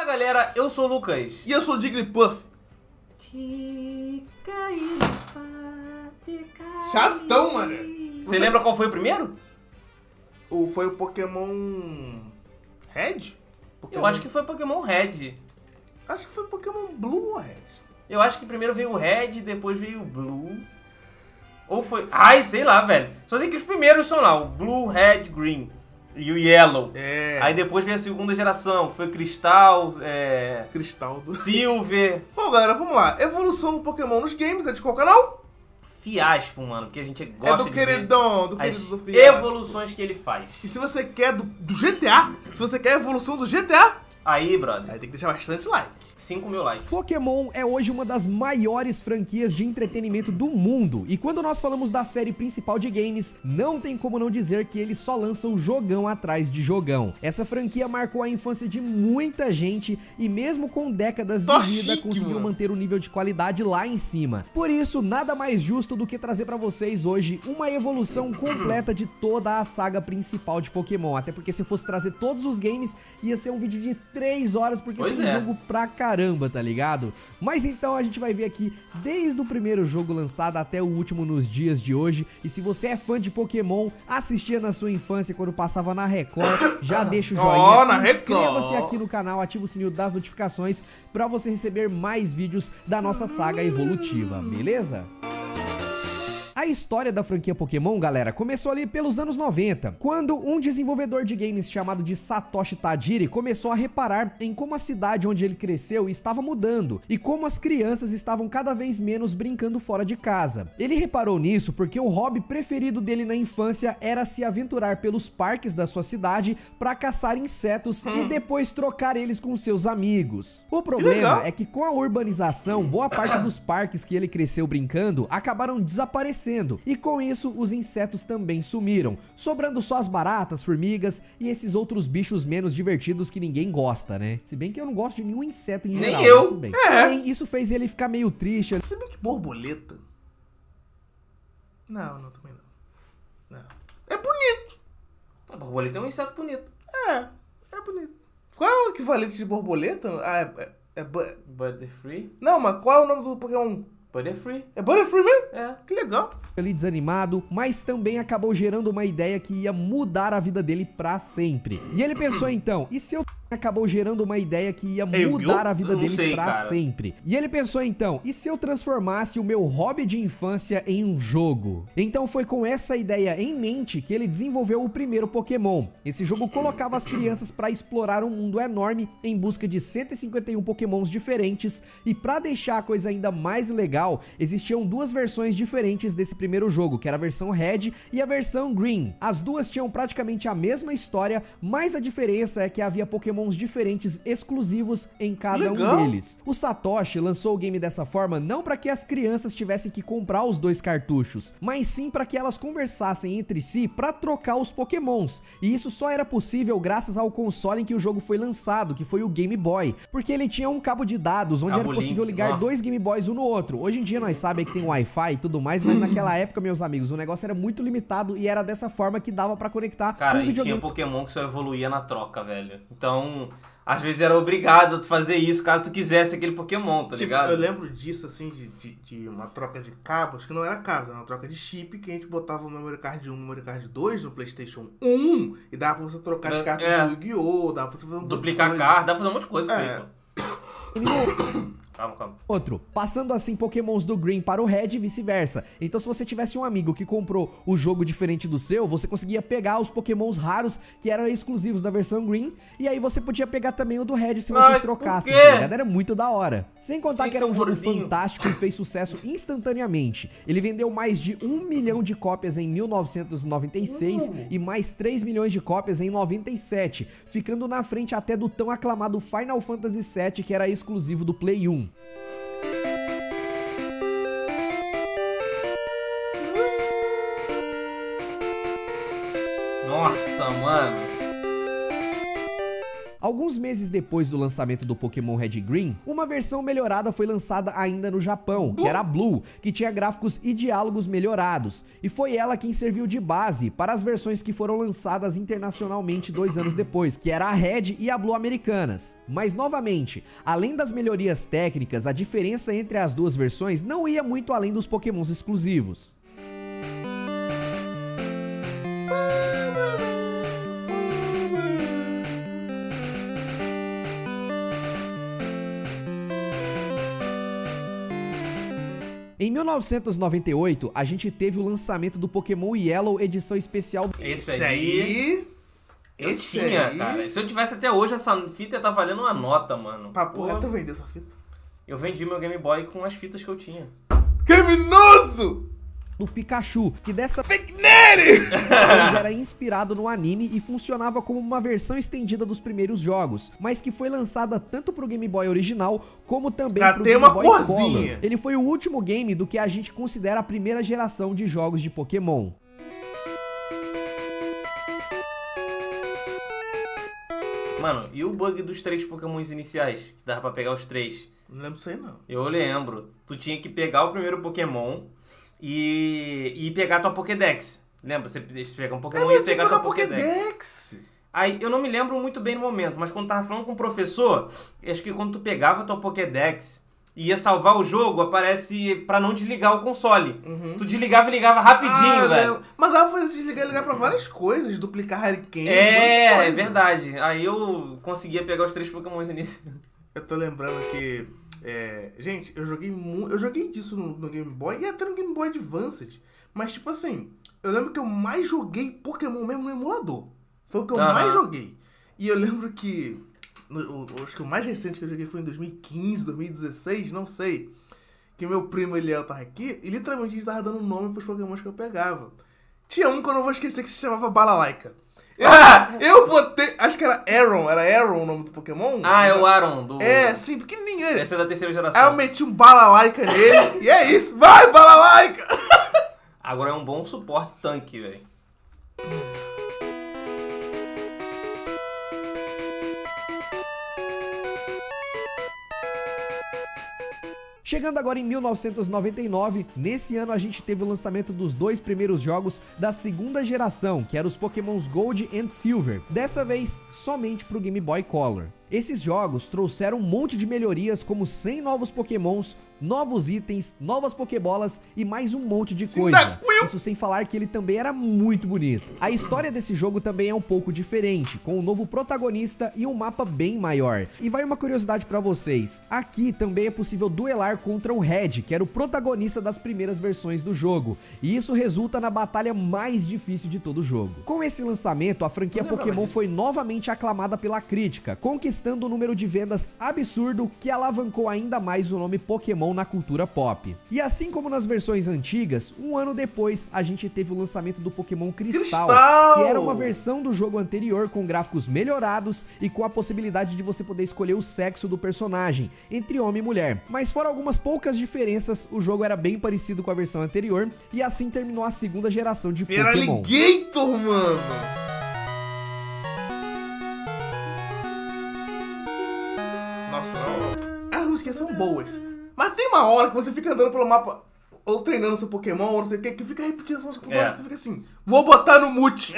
Fala galera, eu sou o Lucas. E eu sou o Jigglypuff. Chatão, mano. Você lembra qual foi o primeiro? Foi o Pokémon Red? Eu acho que foi Pokémon Red. Acho que foi Pokémon Blue ou Red? Eu acho que primeiro veio o Red, depois veio o Blue. Ou foi... Ai, sei lá, velho. Só sei que os primeiros são lá, o Blue, Red, Green e o Yellow. É. Aí depois veio a segunda geração, que foi Cristal, Cristal do... Silver. Bom, galera, vamos lá. Evolução do Pokémon nos games é de qual canal? Fiaspo, mano, porque a gente gosta do de ver queridão, do querido as do Fiaspo. evoluções que ele faz. E se você quer do GTA, se você quer a evolução do GTA, Aí, brother, aí tem que deixar bastante like. 5.000 likes. Pokémon é hoje uma das maiores franquias de entretenimento do mundo, e quando nós falamos da série principal de games, não tem como não dizer que eles só lançam jogão atrás de jogão. Essa franquia marcou a infância de muita gente e mesmo com décadas de vida conseguiu manter o nível de qualidade lá em cima. Por isso, nada mais justo do que trazer pra vocês hoje uma evolução completa de toda a saga principal de Pokémon, até porque se fosse trazer todos os games, ia ser um vídeo de 3 horas, porque tem jogo pra caramba, tá ligado? Mas então a gente vai ver aqui desde o primeiro jogo lançado até o último nos dias de hoje. E se você é fã de Pokémon, assistia na sua infância quando passava na Record, já deixa o joinha, inscreva-se aqui no canal, ativa o sininho das notificações pra você receber mais vídeos da nossa saga evolutiva, beleza? A história da franquia Pokémon, galera, começou ali pelos anos 90, quando um desenvolvedor de games chamado de Satoshi Tajiri começou a reparar em como a cidade onde ele cresceu estava mudando e como as crianças estavam cada vez menos brincando fora de casa. Ele reparou nisso porque o hobby preferido dele na infância era se aventurar pelos parques da sua cidade para caçar insetos e depois trocar eles com seus amigos. O problema é que com a urbanização, boa parte dos parques que ele cresceu brincando acabaram desaparecendo. E com isso, os insetos também sumiram, sobrando só as baratas, formigas e esses outros bichos menos divertidos que ninguém gosta, né? Se bem que eu não gosto de nenhum inseto em geral. Nem eu. Tudo bem. Porém, isso fez ele ficar meio triste. Se bem que borboleta... Não, também não. É bonito. A borboleta é um inseto bonito. É bonito. Qual é o equivalente de borboleta? Butterfree? Não, mas qual é o nome do Pokémon? Butterfree. É Butterfree mesmo? É. Que legal. Ali desanimado, mas também acabou gerando uma ideia que ia mudar a vida dele pra sempre. E ele pensou então, e se eu acabou gerando uma ideia que ia mudar a vida dele pra sempre. E ele pensou então, e se eu transformasse o meu hobby de infância em um jogo? Então foi com essa ideia em mente que ele desenvolveu o primeiro Pokémon. Esse jogo colocava as crianças pra explorar um mundo enorme em busca de 151 Pokémons diferentes, e pra deixar a coisa ainda mais legal, existiam duas versões diferentes desse primeiro jogo, que era a versão Red e a versão Green. As duas tinham praticamente a mesma história, mas a diferença é que havia Pokémons diferentes exclusivos em cada um deles. O Satoshi lançou o game dessa forma não para que as crianças tivessem que comprar os dois cartuchos, mas sim para que elas conversassem entre si para trocar os Pokémons. E isso só era possível graças ao console em que o jogo foi lançado, que foi o Game Boy, porque ele tinha um cabo de dados onde era possível ligar dois Game Boys um no outro. Hoje em dia nós sabemos que tem Wi-Fi e tudo mais, mas naquela época, meus amigos, o negócio era muito limitado e era dessa forma que dava pra conectar um videogame. Tinha Pokémon que só evoluía na troca, velho. Então, às vezes era obrigado a fazer isso caso tu quisesse aquele Pokémon, tá ligado? Eu lembro disso, assim, de uma troca de cabos, que não era cabos, era uma troca de chip, que a gente botava o Memory Card 1 e o Memory Card 2 no PlayStation 1 e dava pra você trocar as cartas do Yu-Gi-Oh!, dava pra você fazer duplicar carta, dava pra fazer um monte de coisa com ele. Calma. Outro, passando assim Pokémons do Green para o Red e vice-versa. Então se você tivesse um amigo que comprou o jogo diferente do seu, você conseguia pegar os Pokémons raros que eram exclusivos da versão Green, e aí você podia pegar também o do Red se vocês trocassem, tá ligado? Era muito da hora. Sem contar que era um jogo fantástico e fez sucesso instantaneamente. Ele vendeu mais de 1 milhão de cópias em 1996 e mais 3 milhões de cópias em 97, ficando na frente até do tão aclamado Final Fantasy VII, que era exclusivo do Play 1. Nossa, mano. Alguns meses depois do lançamento do Pokémon Red e Green, uma versão melhorada foi lançada ainda no Japão, que era a Blue, que tinha gráficos e diálogos melhorados, e foi ela quem serviu de base para as versões que foram lançadas internacionalmente 2 anos depois, que era a Red e a Blue americanas. Mas novamente, além das melhorias técnicas, a diferença entre as duas versões não ia muito além dos Pokémons exclusivos. Em 1998, a gente teve o lançamento do Pokémon Yellow edição especial. Esse aí... Eu tinha, cara. Se eu tivesse até hoje, essa fita ia tá valendo uma nota, mano. Papo reto, vendeu essa fita? Eu vendi meu Game Boy com as fitas que eu tinha. Criminoso! Do Pikachu, que dessa Fake Nerd! vez era inspirado no anime e funcionava como uma versão estendida dos primeiros jogos, mas que foi lançada tanto pro Game Boy original, como também pro Game Boy Color. Ele foi o último game do que a gente considera a primeira geração de jogos de Pokémon. Mano, e o bug dos 3 Pokémons iniciais? Que dava pra pegar os 3? Não lembro disso aí, não. Eu lembro. Tu tinha que pegar o primeiro Pokémon e pegar a tua Pokédex. Lembra? Você pega um Pokémon e pegar a tua Pokédex. Aí, eu não me lembro muito bem no momento, mas quando tava falando com o professor, acho que quando tu pegava a tua Pokédex e ia salvar o jogo, aparece pra não desligar o console. Tu desligava e ligava rapidinho, velho. Mas dava pra fazer desligar e ligar pra várias coisas, duplicar Hurricane, é verdade. Aí eu conseguia pegar os 3 Pokémons iniciais. Eu tô lembrando que... gente, eu joguei disso no Game Boy e até no Game Boy Advanced. Mas, tipo assim, eu lembro que eu mais joguei Pokémon mesmo no emulador. Foi o que eu mais joguei. E eu lembro que... acho que o mais recente que eu joguei foi em 2015, 2016, não sei. Que meu primo Eliel tava aqui e literalmente ele tava dando nome pros Pokémons que eu pegava. Tinha um que eu não vou esquecer que se chamava Balalaika. Eu botei... Acho que era Aron o nome do Pokémon. Ah, é o Aron. Sim, pequenininho ele. Essa é da terceira geração. Aí eu meti um Balalaika nele e é isso. Vai, Balalaika! Agora é um bom suporte tanque, velho. Chegando agora em 1999, nesse ano a gente teve o lançamento dos 2 primeiros jogos da segunda geração, que eram os Pokémons Gold e Silver, dessa vez somente para o Game Boy Color. Esses jogos trouxeram um monte de melhorias, como 100 novos Pokémons, novos itens, novas Pokébolas e mais um monte de coisa. Isso sem falar que ele também era muito bonito. A história desse jogo também é um pouco diferente, com um novo protagonista e um mapa bem maior. E vai uma curiosidade pra vocês, aqui também é possível duelar contra o Red, que era o protagonista das primeiras versões do jogo, e isso resulta na batalha mais difícil de todo o jogo. Com esse lançamento, a franquia Pokémon foi novamente aclamada pela crítica, conquistando um número de vendas absurdo que alavancou ainda mais o nome Pokémon na cultura pop. E assim como nas versões antigas, um ano depois a gente teve o lançamento do Pokémon Cristal, que era uma versão do jogo anterior com gráficos melhorados e com a possibilidade de você poder escolher o sexo do personagem, entre homem e mulher. Mas fora algumas poucas diferenças, o jogo era bem parecido com a versão anterior e assim terminou a segunda geração de Pokémon. Alligator, mano! Nossa, não. As músicas são boas. Mas tem uma hora que você fica andando pelo mapa, ou treinando seu Pokémon, ou não sei o que fica repetindo essa música toda hora, que você fica assim, vou botar no mute.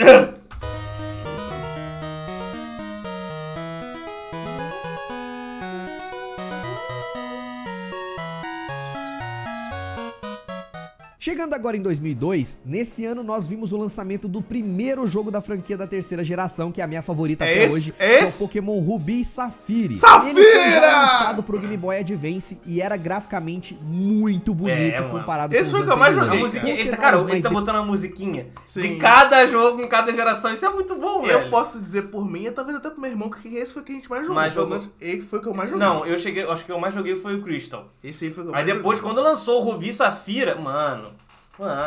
Chegando agora em 2002, nesse ano nós vimos o lançamento do primeiro jogo da franquia da terceira geração, que é a minha favorita até hoje, que é o Pokémon Ruby e Safiri. Ele foi já lançado pro Game Boy Advance e era graficamente muito bonito comparado com os foi o que eu mais joguei. Ele tá botando uma musiquinha de cada jogo em cada geração, isso é muito bom, velho. Eu posso dizer por mim, e talvez até pro meu irmão, que esse foi o que a gente mais jogou. Ele foi o que eu mais joguei. Não, acho que eu mais joguei foi o Crystal. Esse aí foi o que eu mais joguei. Aí depois, quando lançou o Ruby e Safira, mano...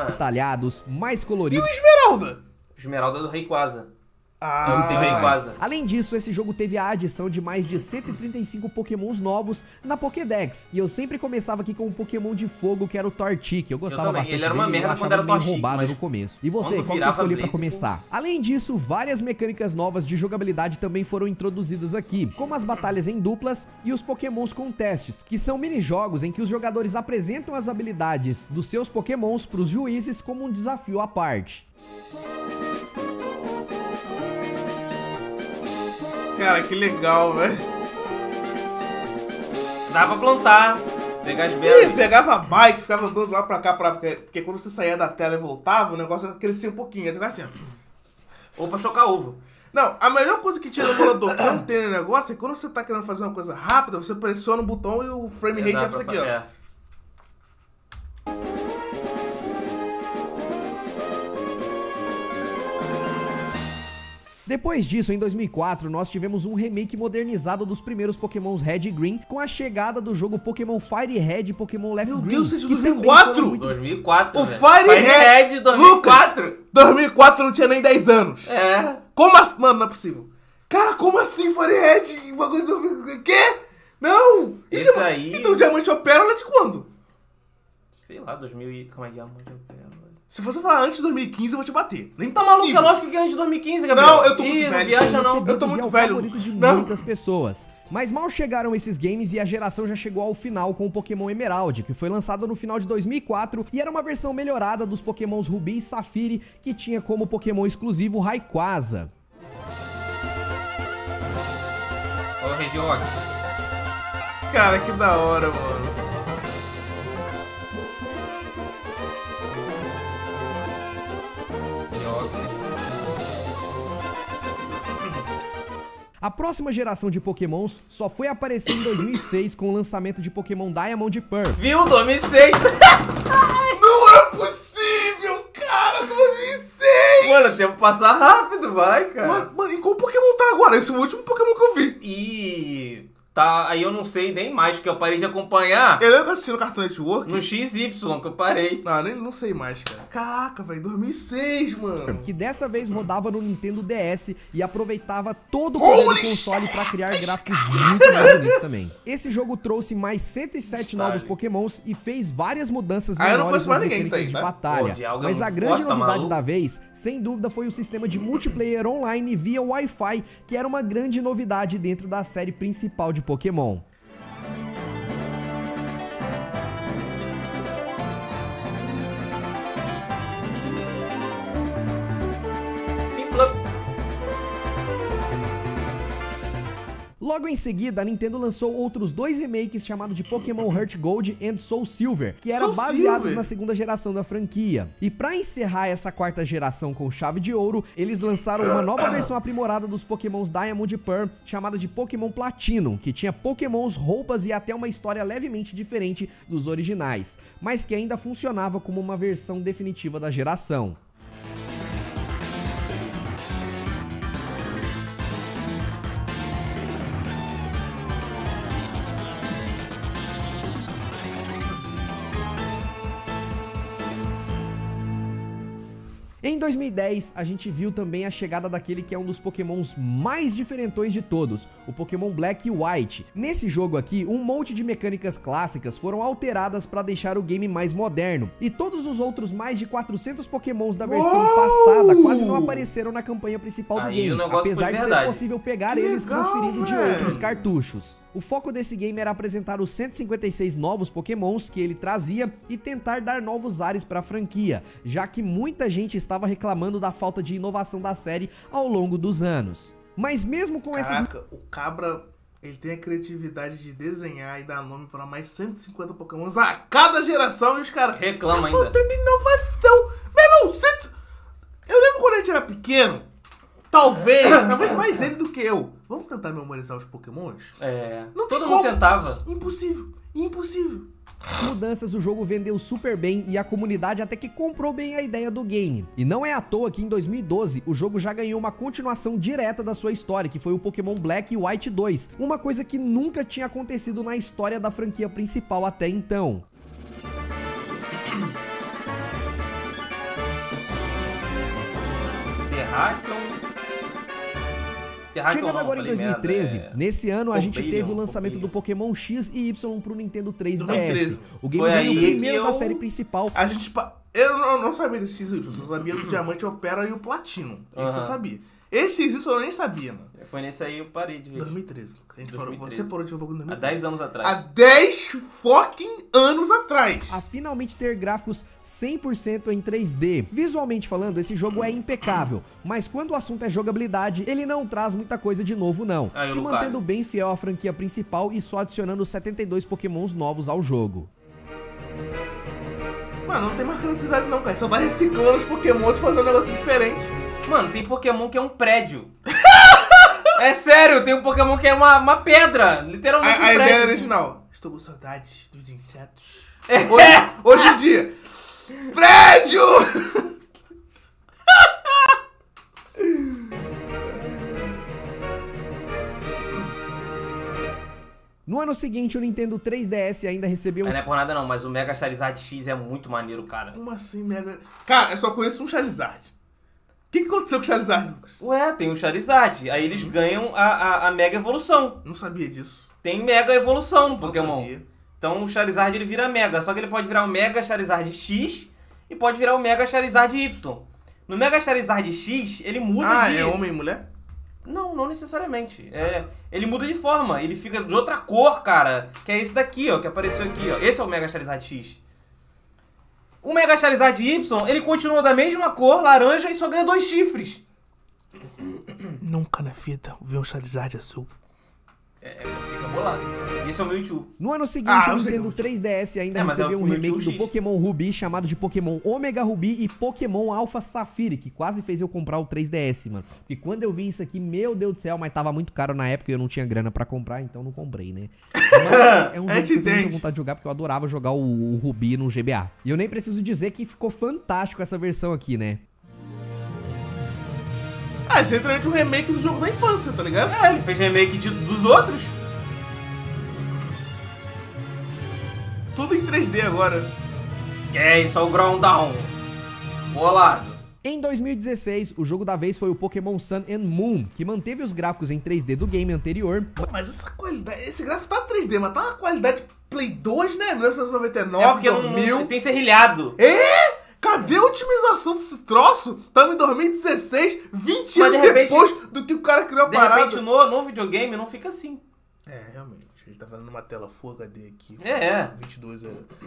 detalhados, mais coloridos. E o Esmeralda? Esmeralda do Rayquaza. Além disso, esse jogo teve a adição de mais de 135 pokémons novos na Pokédex. E eu sempre começava aqui com um pokémon de fogo, que era o Torchic. Eu gostava bastante ele era uma dele, merda eu achava quando era meio Torchic, roubado no começo. E você, qual que você escolheu pra começar? Além disso, várias mecânicas novas de jogabilidade também foram introduzidas aqui, como as batalhas em duplas e os pokémons contests, que são minijogos em que os jogadores apresentam as habilidades dos seus pokémons pros juízes como um desafio à parte. Cara, que legal, velho. Dá pra plantar, pegar as belas. Pegava a bike, ficava andando lá pra cá, porque quando você saía da tela e voltava, o negócio crescia um pouquinho. Aí você ficava assim, ó. Ou pra chocar ovo. Não, a melhor coisa que tinha no emulador que não tem no negócio é que quando você tá querendo fazer uma coisa rápida, você pressiona o botão e o frame rate é pra isso aqui, ó. Depois disso, em 2004, nós tivemos um remake modernizado dos primeiros Pokémons Red e Green, com a chegada do jogo Pokémon Fire Red e Pokémon Left Green. Meu Deus, isso é 2004? 2004, o Fire Red 2004? Lucas, 2004 não tinha nem 10 anos. É. Como assim? Mano, não é possível. Cara, como assim Fire Red? Quê? Não. Isso aí... Então o Diamante Opera é de quando? Sei lá, 2000 Como é Diamante Opera? Se você falar antes de 2015, eu vou te bater. Nem tá maluco, é lógico que é antes de 2015, Gabriel. Não, eu tô muito velho. Não viaja, não. Eu tô muito é velho. O favorito de muitas pessoas. Mas mal chegaram esses games e a geração já chegou ao final com o Pokémon Emerald, que foi lançado no final de 2004 e era uma versão melhorada dos Pokémons Rubi e Safire, que tinha como Pokémon exclusivo Rayquaza. Ô, Regiog. Cara, que da hora, mano. A próxima geração de Pokémons só foi aparecer em 2006 com o lançamento de Pokémon Diamond e Pearl. Viu? 2006! Não é possível, cara! 2006! Mano, o tempo passa rápido, vai, cara. Mano, e qual Pokémon tá agora? Esse é o último Pokémon que eu vi. E... tá, aí eu não sei nem mais, porque eu parei de acompanhar. Eu lembro assistindo Cartoon Network. No XY, que eu parei. Não, nem não sei mais, cara. Caraca, velho, 2006, mano. Que dessa vez rodava no Nintendo DS e aproveitava todo o poder do console pra criar gráficos muito mais bonitos também. Esse jogo trouxe mais 107 novos Pokémons e fez várias mudanças menores nas mecânicas de batalha. Mas a grande novidade da vez, sem dúvida, foi o sistema de multiplayer online via Wi-Fi, que era uma grande novidade dentro da série principal de Pokémon. Logo em seguida, a Nintendo lançou outros dois remakes chamados de Pokémon Heart Gold e Soul Silver, que eram baseados na segunda geração da franquia. E pra encerrar essa quarta geração com chave de ouro, eles lançaram uma nova versão aprimorada dos Pokémons Diamond e Pearl, chamada de Pokémon Platinum, que tinha Pokémons, roupas e até uma história levemente diferente dos originais, mas que ainda funcionava como uma versão definitiva da geração. Em 2010, a gente viu também a chegada daquele que é um dos Pokémons mais diferentões de todos, o Pokémon Black e White. Nesse jogo aqui, um monte de mecânicas clássicas foram alteradas para deixar o game mais moderno, e todos os outros mais de 400 Pokémons da versão passada quase não apareceram na campanha principal do game, apesar de ser possível pegar eles transferindo de outros cartuchos. O foco desse game era apresentar os 156 novos Pokémons que ele trazia e tentar dar novos ares para a franquia, já que muita gente estava reclamando da falta de inovação da série ao longo dos anos. Mas mesmo com essas... o Cabra, ele tem a criatividade de desenhar e dar nome para mais 150 Pokémons a cada geração e os caras... reclamam ainda. Tá faltando inovação. Meu irmão, eu lembro quando a gente era pequeno, talvez mais ele do que eu. Vamos tentar memorizar os Pokémons? É, não todo mundo tentava. Impossível, impossível. Mudanças, o jogo vendeu super bem e a comunidade até que comprou bem a ideia do game. E não é à toa que em 2012 o jogo já ganhou uma continuação direta da sua história, que foi o Pokémon Black e White 2, uma coisa que nunca tinha acontecido na história da franquia principal até então. Terrakion, Terráqueo Chegando não, agora em falei 2013, merda, nesse ano a gente Cobalion, teve o lançamento Cobalion. do Pokémon X e Y pro Nintendo 3DS. 2013. O game Foi veio aí primeiro que da eu- série principal. A gente. Eu não sabia desse XY, eu só sabia do Diamante Opera e o Platino. Isso eu Aham. sabia. Esse XY eu nem sabia, mano. Foi nesse aí eu parei de ver. 2013. A gente parou, 2013. você parou de ver o bagulho em Há 2013. 10 anos atrás. Há 10 fucking anos atrás. A finalmente ter gráficos 100% em 3D. Visualmente falando, esse jogo é impecável, mas quando o assunto é jogabilidade, ele não traz muita coisa de novo não, Aí, se Lucario. mantendo bem fiel à franquia principal e só adicionando 72 pokémons novos ao jogo. Mano, não tem mais criatividade não, cara. Só tá reciclando os Pokémons e fazendo um negócio diferente. Mano, tem Pokémon que é um prédio. É sério, tem um Pokémon que é uma pedra. Literalmente um A prédio. ideia original. Estou com saudade dos insetos. Hoje em dia. Prédio! No ano seguinte, o Nintendo 3DS ainda recebeu Não é por nada não, mas o Mega Charizard X é muito maneiro, cara. Como assim, Mega? Cara, eu só conheço um Charizard. O que aconteceu com o Charizard, Lucas? Ué, tem o Charizard. Aí eles ganham a Mega Evolução. Não sabia disso. Tem Mega Evolução no Não Pokémon. sabia. Então o Charizard ele vira Mega, só que ele pode virar o Mega Charizard X e pode virar o Mega Charizard Y. No Mega Charizard X, ele muda de... É homem e mulher? Não, não necessariamente. Ele muda de forma, ele fica de outra cor, cara. Que é esse daqui, ó, que apareceu aqui, ó. Esse é o Mega Charizard X. O Mega Charizard Y, ele continua da mesma cor, laranja, e só ganha 2 chifres. Nunca na vida vi um Charizard azul. Você fica bolado. Esse é o Mewtwo. No ano seguinte, o eu sei Nintendo que 3DS ainda mas é recebeu o um Mewtwo remake do X. Pokémon Ruby chamado de Pokémon Omega Ruby e Pokémon Alpha Sapphire, que quase fez eu comprar o 3DS, mano. Porque quando eu vi isso aqui, meu Deus do céu, mas tava muito caro na época e eu não tinha grana pra comprar, então não comprei, né? Mas é um jogo que eu tenho muita vontade de jogar porque eu adorava jogar o Ruby no GBA. E eu nem preciso dizer que ficou fantástico essa versão aqui, né? Isso é literalmente um remake do jogo da infância, tá ligado? Ele fez remake dos outros. Tudo em 3D agora. Que é isso, é o Groundown. Bolado. Em 2016, o jogo da vez foi o Pokémon Sun and Moon, que manteve os gráficos em 3D do game anterior, Mas essa qualidade, esse gráfico tá 3D, mas tá uma qualidade Play 2, né? 1999, É porque 2000. não tem serrilhado. Cadê a otimização desse troço? Estamos em 2016, 20 Mas de anos repente- depois do que o cara criou a De parada. repente, no videogame não fica assim. Realmente. A gente tá fazendo uma tela Full HD aqui. 22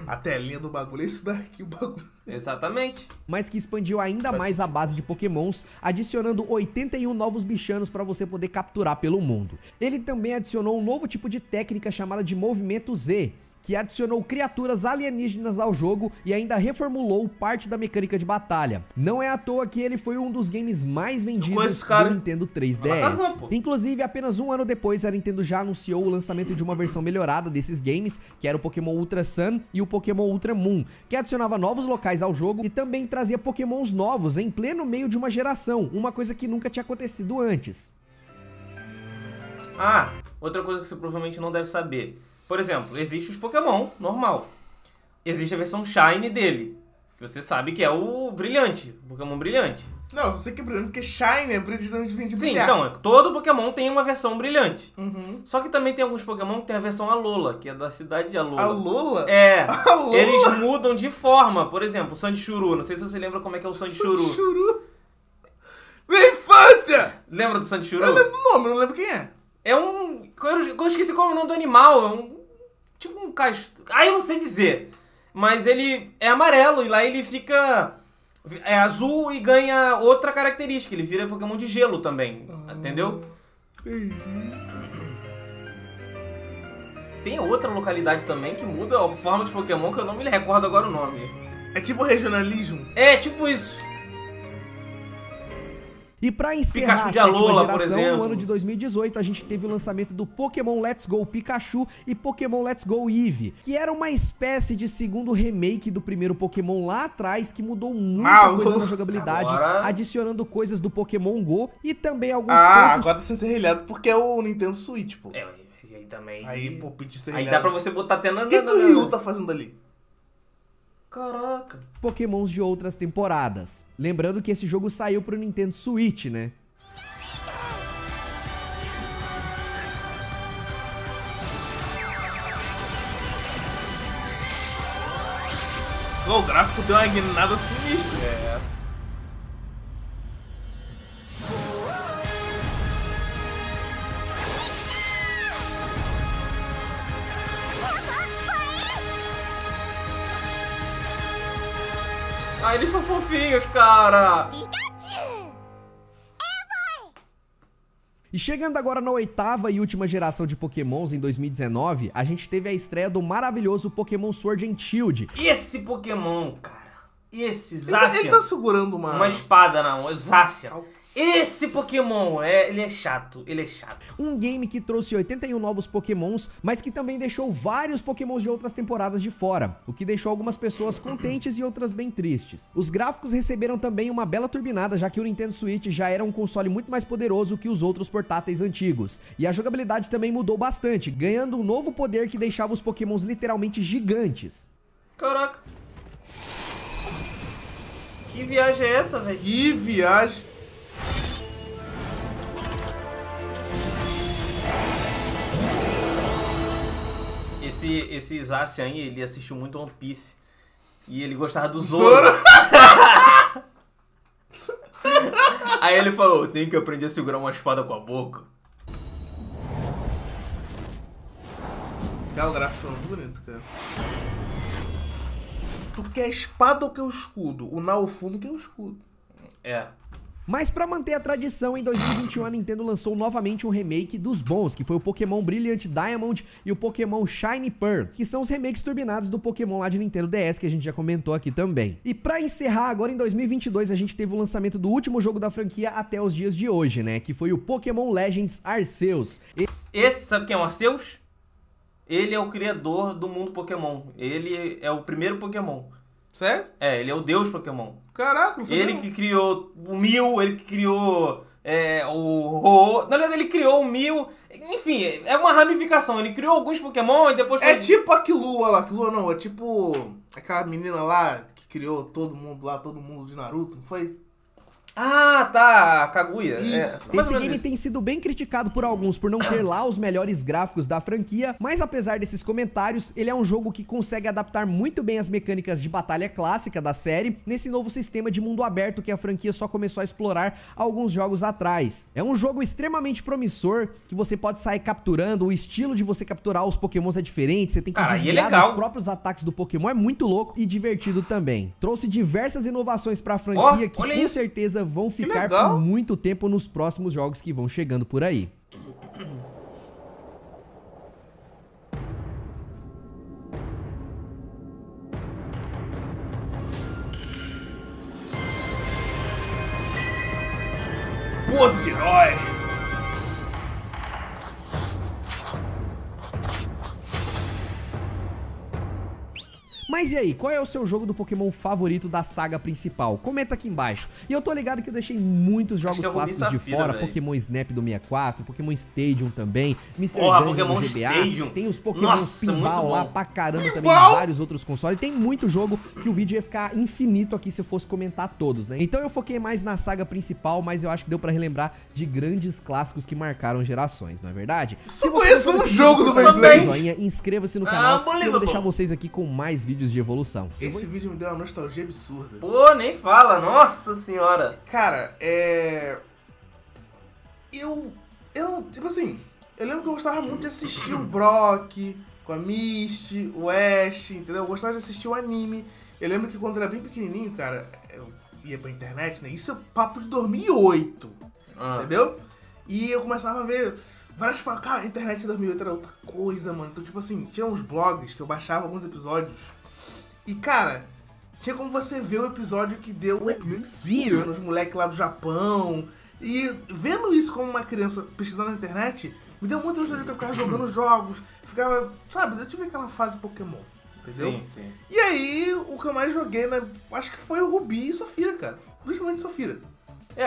a telinha do bagulho. Esse daqui, o bagulho. Exatamente. mas que expandiu ainda mais a base de pokémons, adicionando 81 novos bichanos para você poder capturar pelo mundo. Ele também adicionou um novo tipo de técnica chamada de movimento Z, que adicionou criaturas alienígenas ao jogo e ainda reformulou parte da mecânica de batalha. Não é à toa que ele foi um dos games mais vendidos conheço esse cara. do Nintendo Uma 3DS. razão, pô. Inclusive, apenas um ano depois, a Nintendo já anunciou o lançamento de uma versão melhorada desses games, que era o Pokémon Ultra Sun e o Pokémon Ultra Moon, que adicionava novos locais ao jogo e também trazia Pokémons novos em pleno meio de uma geração, uma coisa que nunca tinha acontecido antes. Outra coisa que você provavelmente não deve saber. Por exemplo, existe os Pokémon normal. Existe a versão Shine dele. Que você sabe que é o brilhante. O Pokémon brilhante. Não, eu sei que é brilhante, porque Shine é brilhante de Sim, brilhar. então, todo Pokémon tem uma versão brilhante. Uhum. Só que também tem alguns Pokémon que tem a versão Alola, que é da cidade de Alola. A Lola? É, A Lola? eles mudam de forma. Por exemplo, o Sandshuru. Não sei se você lembra como é que é o Sandshuru. Churu. Minha infância! Lembra do Sandshuru? Eu lembro do nome, eu não lembro quem é. É um... Eu esqueci qual é o nome do animal. É um... Tipo um castor... eu não sei dizer. Mas ele é amarelo e lá ele fica... É azul e ganha outra característica. Ele vira Pokémon de gelo também. Entendeu? Tem outra localidade também que muda a forma de Pokémon que eu não me recordo agora o nome. É tipo regionalismo. É, tipo isso. E pra encerrar Pikachu a de sétima Alola, por geração, exemplo. no ano de 2018, a gente teve o lançamento do Pokémon Let's Go Pikachu e Pokémon Let's Go Eevee, que era uma espécie de segundo remake do primeiro Pokémon lá atrás, que mudou muita coisa na jogabilidade, Agora- adicionando coisas do Pokémon Go e também alguns Ah, pontos... agora tá sendo serrilhado porque é o Nintendo Switch, pô. É, e aí também... Aí, pô, pedir Aí serrilhado. dá pra você botar até na... O que o Ryu tá fazendo ali? Caraca. Pokémons de outras temporadas. Lembrando que esse jogo saiu pro Nintendo Switch, né? O gráfico deu uma guinada sinistra. É. Ah, eles são fofinhos, cara! E chegando agora na 8ª e última geração de Pokémons, em 2019, a gente teve a estreia do maravilhoso Pokémon Sword and Shield. Esse Pokémon, cara, esse Zacian... Ele tá segurando uma espada, não, é Zacian. Esse Pokémon, ele é chato, ele é chato. Um game que trouxe 81 novos Pokémons, mas que também deixou vários Pokémons de outras temporadas de fora, o que deixou algumas pessoas contentes e outras bem tristes. Os gráficos receberam também uma bela turbinada, já que o Nintendo Switch já era um console muito mais poderoso que os outros portáteis antigos. E a jogabilidade também mudou bastante, ganhando um novo poder que deixava os Pokémons literalmente gigantes. Caraca. Que viagem é essa, velho? Que viagem. Esse Zacian aí, ele assistiu muito One Piece. E ele gostava do Zoro. Aí ele falou, tem que aprender a segurar uma espada com a boca. Cara, o gráfico é muito bonito, cara. Tu quer a espada ou quer o escudo? O Naofumi quer o escudo. É. Mas pra manter a tradição, em 2021 a Nintendo lançou novamente um remake dos bons, que foi o Pokémon Brilliant Diamond e o Pokémon Shiny Pearl, que são os remakes turbinados do Pokémon lá de Nintendo DS, que a gente já comentou aqui também. E pra encerrar, agora em 2022 a gente teve o lançamento do último jogo da franquia até os dias de hoje, né, que foi o Pokémon Legends Arceus. Esse, sabe quem é o Arceus? Ele é o criador do mundo Pokémon. Ele é o primeiro Pokémon. Sério? É, ele é o deus Pokémon. Caraca, não sei. Ele que criou o Mew, ele que criou o Ho. Na verdade, ele criou o Mew. Enfim, é uma ramificação. Ele criou alguns Pokémon e depois foi... É tipo a Killua lá. Killua não, é tipo aquela menina lá que criou todo mundo lá, todo mundo de Naruto, não foi? Ah, tá, a Kaguya. Isso. Esse game tem sido bem criticado por alguns por não ter lá os melhores gráficos da franquia, mas apesar desses comentários, ele é um jogo que consegue adaptar muito bem as mecânicas de batalha clássica da série nesse novo sistema de mundo aberto que a franquia só começou a explorar alguns jogos atrás. É um jogo extremamente promissor, que você pode sair capturando, o estilo de você capturar os Pokémons é diferente, você tem que desviar dos próprios ataques do Pokémon, é muito louco e divertido também. Trouxe diversas inovações pra franquia que com certeza vão ficar por muito tempo nos próximos jogos que vão chegando por aí. Pose de herói! Mas e aí, qual é o seu jogo do Pokémon favorito da saga principal? Comenta aqui embaixo. E eu tô ligado que eu deixei muitos jogos clássicos de fora, véio. Pokémon Snap do 64, Pokémon Stadium também, Mr. Dungeon do GBA, Stadium. Tem os Pokémon Pinball lá pra caramba também, em vários outros consoles. Tem muito jogo que o vídeo ia ficar infinito aqui se eu fosse comentar todos, né? Então eu foquei mais na saga principal, mas eu acho que deu pra relembrar de grandes clássicos que marcaram gerações, não é verdade? Se você um jogo do Beyblade, inscreva-se no canal e eu vou deixar vocês aqui com mais vídeos de evolução. Esse vídeo me deu uma nostalgia absurda. Pô, nem fala, nossa senhora. Cara, tipo assim, eu lembro que eu gostava muito de assistir o Brock com a Misty, o Ash, entendeu? Eu gostava de assistir o anime. Eu lembro que quando eu era bem pequenininho, cara, eu ia pra internet, né? Isso é papo de 2008, entendeu? E eu começava a ver várias... Cara, a internet de 2008 era outra coisa, mano. Então, tipo assim, tinha uns blogs que eu baixava alguns episódios. E, cara, tinha como você ver o episódio que deu nos moleques lá do Japão. E vendo isso como uma criança pesquisando na internet, me deu muito nostalgia que eu ficava jogando jogos. Ficava, sabe, eu tive aquela fase Pokémon, entendeu? Sim, sim. E aí, o que eu mais joguei, né, acho que foi o Rubi e Safira, cara. Principalmente Safira.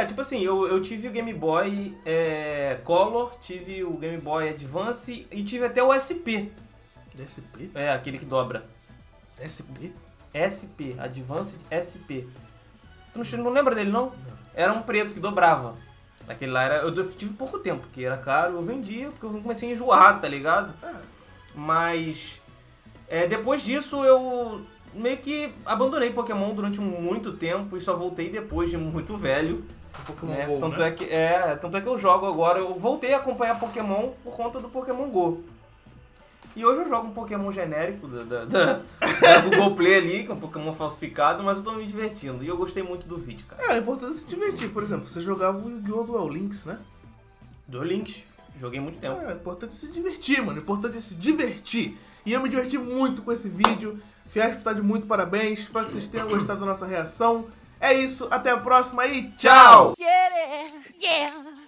Tipo assim, eu tive o Game Boy Color, tive o Game Boy Advance e tive até o SP. SP? É, aquele que dobra. SP? SP, Advance SP. Tu não lembra dele, não? Era um preto que dobrava. Aquele lá era... Eu tive pouco tempo, porque era caro, eu vendia, porque eu comecei a enjoar, tá ligado? Mas... depois disso eu meio que abandonei Pokémon durante muito tempo e só voltei depois de muito velho. Pokémon né? Go, Tanto, né? tanto é que eu jogo agora, eu voltei a acompanhar Pokémon por conta do Pokémon Go. E hoje eu jogo um Pokémon genérico da Google Play ali, que é um Pokémon falsificado, mas eu tô me divertindo. E eu gostei muito do vídeo, cara. É importante se divertir. Por exemplo, você jogava o Yu-Gi-Oh! Duel Links, né? Duel Links, joguei muito tempo. É importante se divertir, mano. Importante se divertir. E eu me diverti muito com esse vídeo. Fiasp tá de muito parabéns. Espero que vocês tenham gostado da nossa reação. É isso, até a próxima e tchau! Get it, yeah.